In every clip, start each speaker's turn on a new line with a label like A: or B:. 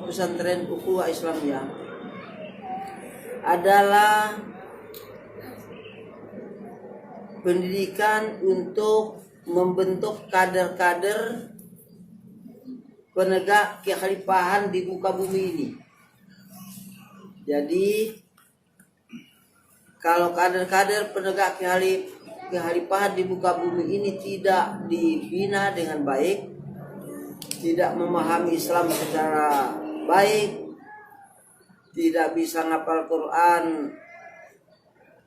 A: pesantren Ukhuwah Islamiyah adalah pendidikan untuk membentuk kader-kader penegak kekhalifahan di muka bumi ini. Jadi kalau kader-kader penegak kekhalifahan di muka bumi ini tidak dibina dengan baik, tidak memahami Islam secara baik, tidak bisa ngapal Quran,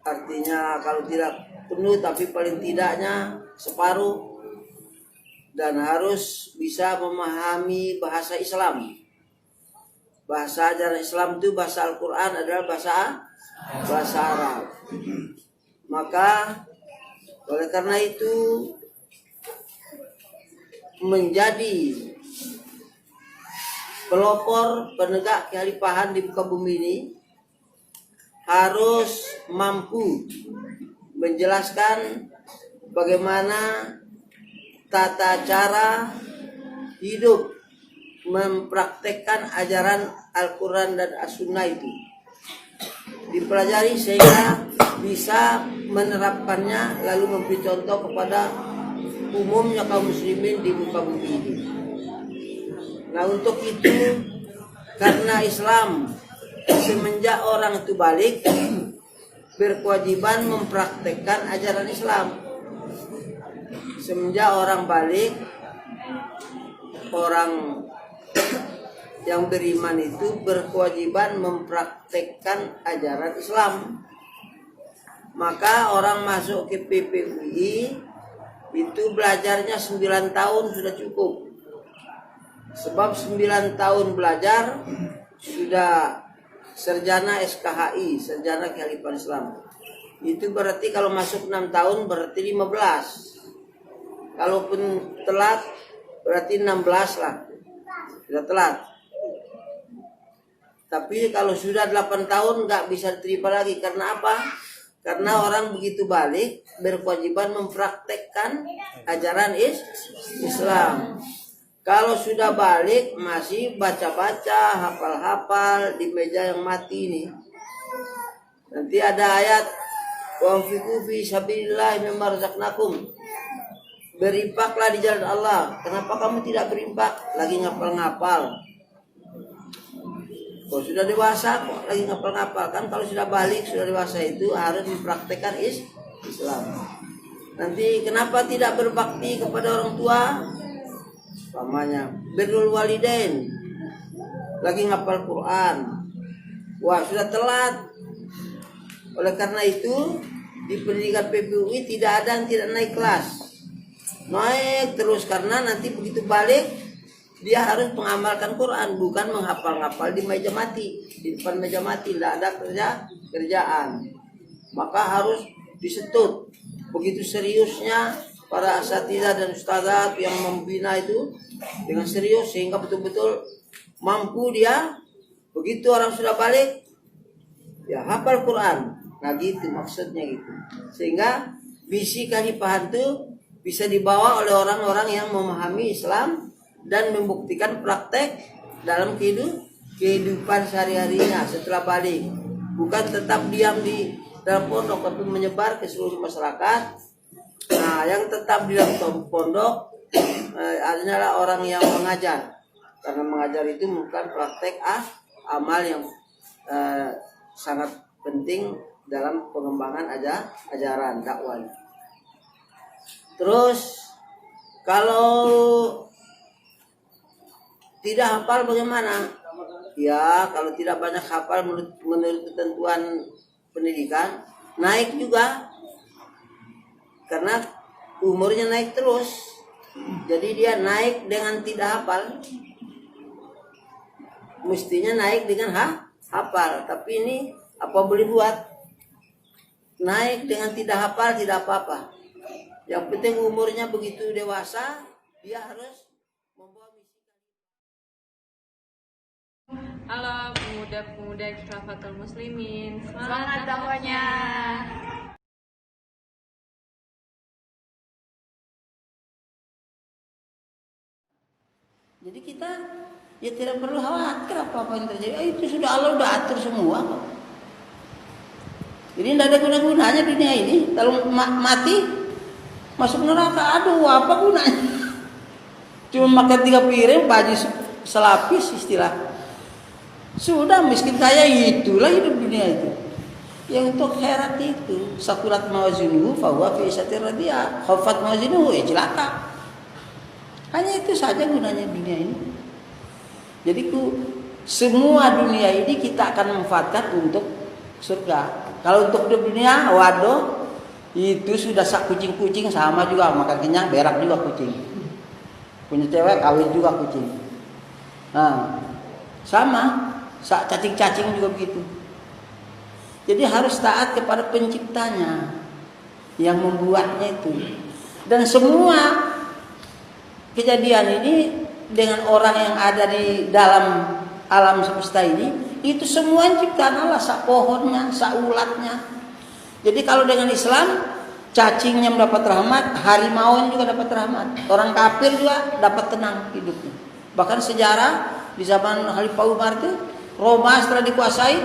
A: artinya kalau tidak penuh tapi paling tidaknya separuh, dan harus bisa memahami bahasa Islam. Bahasa ajaran Islam itu bahasa Al-Quran adalah bahasa Arab. Maka oleh karena itu menjadi pelopor penegak kekhalifahan di muka bumi ini harus mampu menjelaskan bagaimana tata cara hidup mempraktekkan ajaran Al-Quran dan As-Sunnah itu dipelajari sehingga bisa menerapkannya, lalu memberi contoh kepada umumnya kaum muslimin di muka bumi ini. Nah, untuk itu karena Islam semenjak orang itu balik berkewajiban mempraktekkan ajaran Islam. Semenjak orang balik, orang yang beriman itu berkewajiban mempraktekkan ajaran Islam. Maka orang masuk ke PPUI itu belajarnya 9 tahun sudah cukup. Sebab 9 tahun belajar sudah sarjana SKHI, sarjana kekhalifahan Islam. Itu berarti kalau masuk 6 tahun berarti 15. Kalaupun telat berarti 16 lah. Sudah telat. Tapi kalau sudah 8 tahun nggak bisa diterima lagi. Karena apa? Karena orang begitu balik berkewajiban mempraktekkan ajaran Islam. Kalau sudah balik masih baca-baca, hafal-hafal di meja yang mati ini. Nanti ada ayat wa anfiqu fi sabilillah mimma razaqnakum. Berinfaklah di jalan Allah. Kenapa kamu tidak berinfak? Lagi ngapal-ngapal. Kalau sudah dewasa kok lagi ngapal-ngapal? Kan kalau sudah balik, sudah dewasa itu harus mempraktekkan Islam. Nanti kenapa tidak berbakti kepada orang tua? Namanya birrul walidain, lagi ngapal Quran. Wah, sudah telat. Oleh karena itu di pendidikan PPUI tidak ada yang tidak naik kelas, naik terus, karena nanti begitu balik dia harus mengamalkan Quran, bukan menghafal-ngafal di meja mati, di depan meja mati tidak ada kerjaan. Maka harus disetut. Begitu seriusnya para asatidzah dan ustadzat yang membina itu dengan serius sehingga betul-betul mampu dia. Begitu orang sudah balik, ya hafal Quran. Nah gitu maksudnya gitu. Sehingga misi kekhalifahan itu bisa dibawa oleh orang-orang yang memahami Islam dan membuktikan praktek dalam kehidupan sehari-harinya setelah balik. Bukan tetap diam di dalam pondok, tapi menyebar ke seluruh masyarakat. Nah, yang tetap di dalam pondok adalah orang yang mengajar. Karena mengajar itu bukan praktek amal yang sangat penting dalam pengembangan ajaran dakwah. Terus kalau tidak hafal bagaimana? Ya, kalau tidak banyak hafal menurut ketentuan pendidikan, naik juga. Karena umurnya naik terus. Jadi dia naik dengan tidak hafal. Mestinya naik dengan hafal. Tapi ini apa boleh buat? Naik dengan tidak hafal tidak apa-apa. Yang penting umurnya begitu dewasa, dia harus membawa misi.
B: Halo pemuda-pemuda Khilafatul Muslimin,
C: semangat dakwahnya.
A: Jadi kita ya tidak perlu khawatir apa-apa yang terjadi. Itu sudah Allah udah atur semua kok. Jadi tidak ada guna-gunanya dunia ini. Kalau mati masuk neraka, aduh apa gunanya? Cuma makan 3 piring, baju selapis istilah. Sudah miskin kaya, itulah hidup dunia itu. Yang untuk akhirat itu sakulat mawazinuhu fahuwa fi isatir radiyah, khafat mawazinuhu ya celaka. Hanya itu saja gunanya dunia ini. Jadi semua dunia ini kita akan manfaatkan untuk surga. Kalau untuk dunia, waduh, itu sudah sak kucing-kucing sama juga, makan kenyang berak juga kucing. Punya cewek kawin juga kucing. Nah, sama, sak cacing-cacing juga begitu. Jadi harus taat kepada penciptanya yang membuatnya itu. Dan semua kejadian ini dengan orang yang ada di dalam alam semesta ini, itu semua ciptaan Allah, sak pohonnya, sak ulatnya. Jadi kalau dengan Islam, cacingnya mendapat rahmat, harimau juga dapat rahmat, orang kafir juga dapat tenang hidupnya. Bahkan sejarah di zaman Khalifah Umar itu, Roma setelah dikuasai,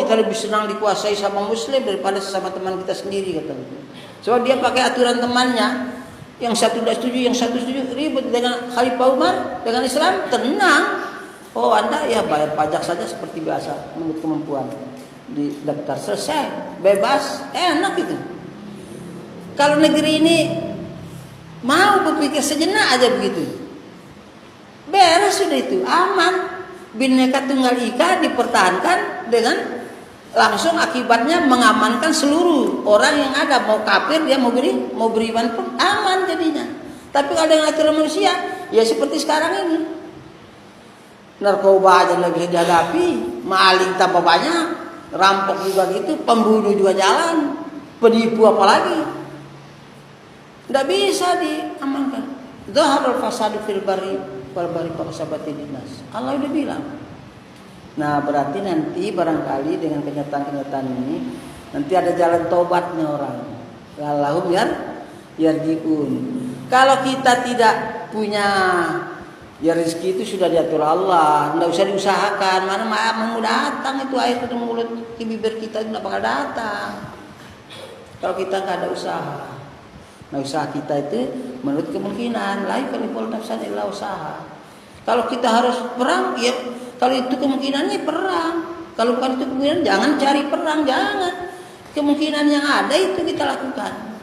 A: kita lebih senang dikuasai sama Muslim daripada sesama teman kita sendiri, kata. So dia pakai aturan temannya, yang satu tidak setuju, yang satu setuju, ribut. Dengan Khalifah Umar, dengan Islam tenang. Oh Anda ya bayar pajak saja seperti biasa menurut kemampuan, di daftar selesai, bebas, enak itu. Kalau negeri ini mau berpikir sejenak aja begitu, beres sudah itu, aman. Bhinneka Tunggal Ika dipertahankan dengan langsung akibatnya mengamankan seluruh orang yang ada, mau kafir dia mau beriman pun aman jadinya. Tapi kalau dengan aturan manusia ya seperti sekarang ini, narkoba aja lagi dihadapi, maling tambah banyak, rampok juga gitu, pembunuh juga jalan, penipu apalagi, tidak bisa diamankan. Zaharul fasadu fil bari wal bahri fakasabatin nas. Allah udah bilang. Nah berarti nanti barangkali dengan kenyataan-kenyataan ini nanti ada jalan tobatnya orang. Lahum yarjiun. Kalau kita tidak punya, ya rezeki itu sudah diatur Allah, tidak usah diusahakan. Mana mau datang itu air ke mulut ke bibir kita tidak bakal datang. Kalau kita nggak ada usaha. Nah usaha kita itu menurut kemungkinan, la yukallifullahu nafsan illa usaha. Kalau kita harus perang, ya kalau itu kemungkinannya perang. Kalau bukan itu kemungkinan, jangan cari perang, jangan. Kemungkinan yang ada itu kita lakukan.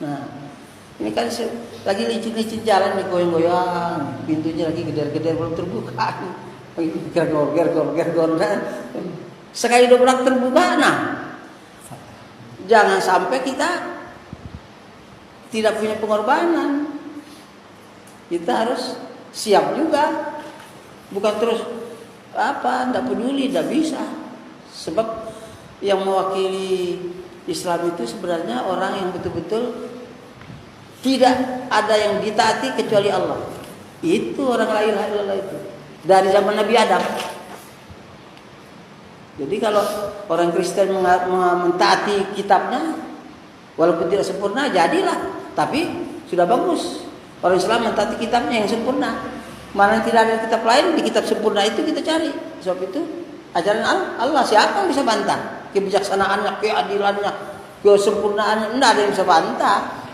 A: Nah, ini kan lagi licin-licin jalan nih, goyang-goyang, pintunya lagi geder-geder belum terbuka. Lagi gergor. Sekali dobrak terbuka, nah jangan sampai kita tidak punya pengorbanan. Kita harus siap juga, bukan terus tidak peduli, tidak bisa. Sebab yang mewakili Islam itu sebenarnya orang yang betul-betul tidak ada yang ditaati kecuali Allah. Itu orang la ilaha illallah itu dari zaman Nabi Adam. Jadi kalau orang Kristen mentaati kitabnya, walaupun tidak sempurna, jadilah. Tapi sudah bagus. Orang Islam mentaati kitabnya yang sempurna. Mana yang tidak ada kitab lain, di kitab sempurna itu kita cari. Sebab itu ajaran Allah, siapa yang bisa bantah? Kebijaksanaannya, keadilannya, kesempurnaannya, tidak ada yang bisa bantah.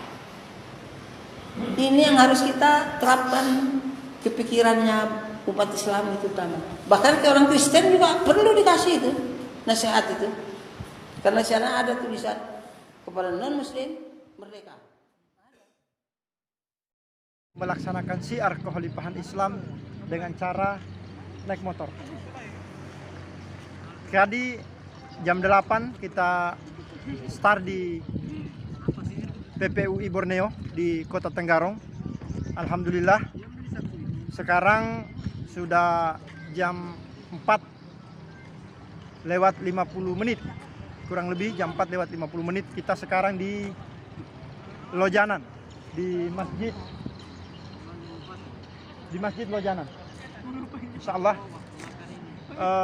A: Ini yang harus kita terapkan kepikirannya umat Islam itu utama. Bahkan ke orang Kristen juga perlu dikasih itu nasihat itu. Karena sana ada tulisan kepada non-Muslim merdeka.
C: Melaksanakan syiar kekhalifahan Islam dengan cara naik motor. Tadi jam 8 kita start di PPUI Borneo di Kota Tenggarong. Alhamdulillah sekarang sudah jam 4:50, kurang lebih jam 4:50. Kita sekarang di Lojanan, di Masjid Lojanan. Insyaallah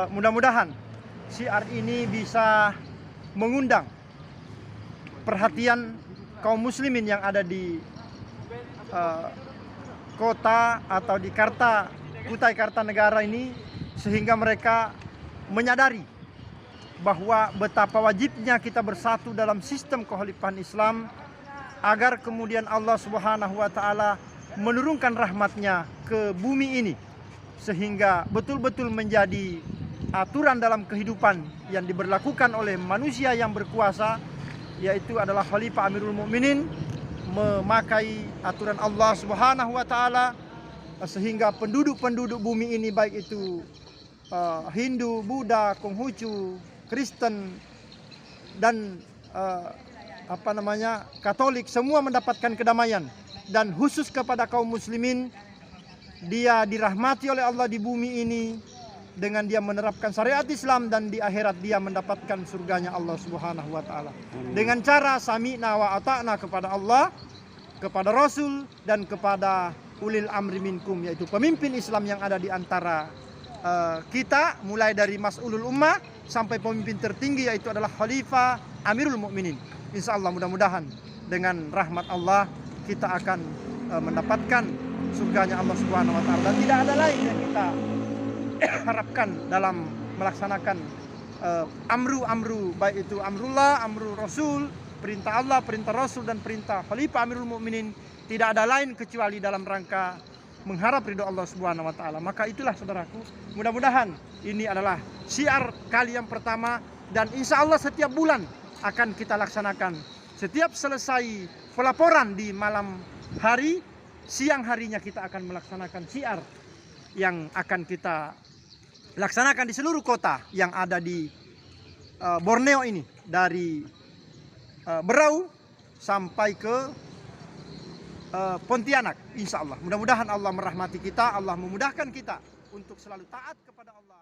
C: mudah-mudahan syiar ini bisa mengundang perhatian kaum muslimin yang ada di kota atau di Kutai Kartanegara ini, sehingga mereka menyadari bahwa betapa wajibnya kita bersatu dalam sistem kekhalifahan Islam, agar kemudian Allah Subhanahu wa taala menurunkan rahmatnya ke bumi ini, sehingga betul-betul menjadi aturan dalam kehidupan yang diberlakukan oleh manusia yang berkuasa, yaitu adalah Khalifah Amirul Mukminin, memakai aturan Allah Subhanahu wa taala, sehingga penduduk-penduduk bumi ini, baik itu Hindu, Buddha, Konghucu, Kristen, dan Katolik, semua mendapatkan kedamaian. Dan khusus kepada kaum muslimin, dia dirahmati oleh Allah di bumi ini dengan dia menerapkan syariat Islam, dan di akhirat dia mendapatkan surganya Allah Subhanahu wa taala. Dengan cara sami'na wa ata'na kepada Allah, kepada Rasul, dan kepada ulil amri minkum, yaitu pemimpin Islam yang ada di antara kita, mulai dari mas'ulul ummah sampai pemimpin tertinggi, yaitu adalah Khalifah Amirul Mukminin. Insya Allah, mudah-mudahan dengan rahmat Allah kita akan mendapatkan surganya Allah Subhanahu wa taala, dan tidak ada lain yang kita harapkan dalam melaksanakan amru, baik itu amrullah, amru Rasul, perintah Allah, perintah Rasul, dan perintah Khalifah Amirul Mukminin. Tidak ada lain kecuali dalam rangka mengharap ridho Allah Subhanahu wa taala. Maka itulah saudaraku, mudah-mudahan ini adalah syiar kali yang pertama, dan insya Allah setiap bulan akan kita laksanakan. Setiap selesai pelaporan di malam hari, siang harinya kita akan melaksanakan syiar yang akan kita laksanakan di seluruh kota yang ada di Borneo ini, dari Berau sampai ke Pontianak. Insya Allah, mudah-mudahan Allah merahmati kita, Allah memudahkan kita untuk selalu taat kepada Allah.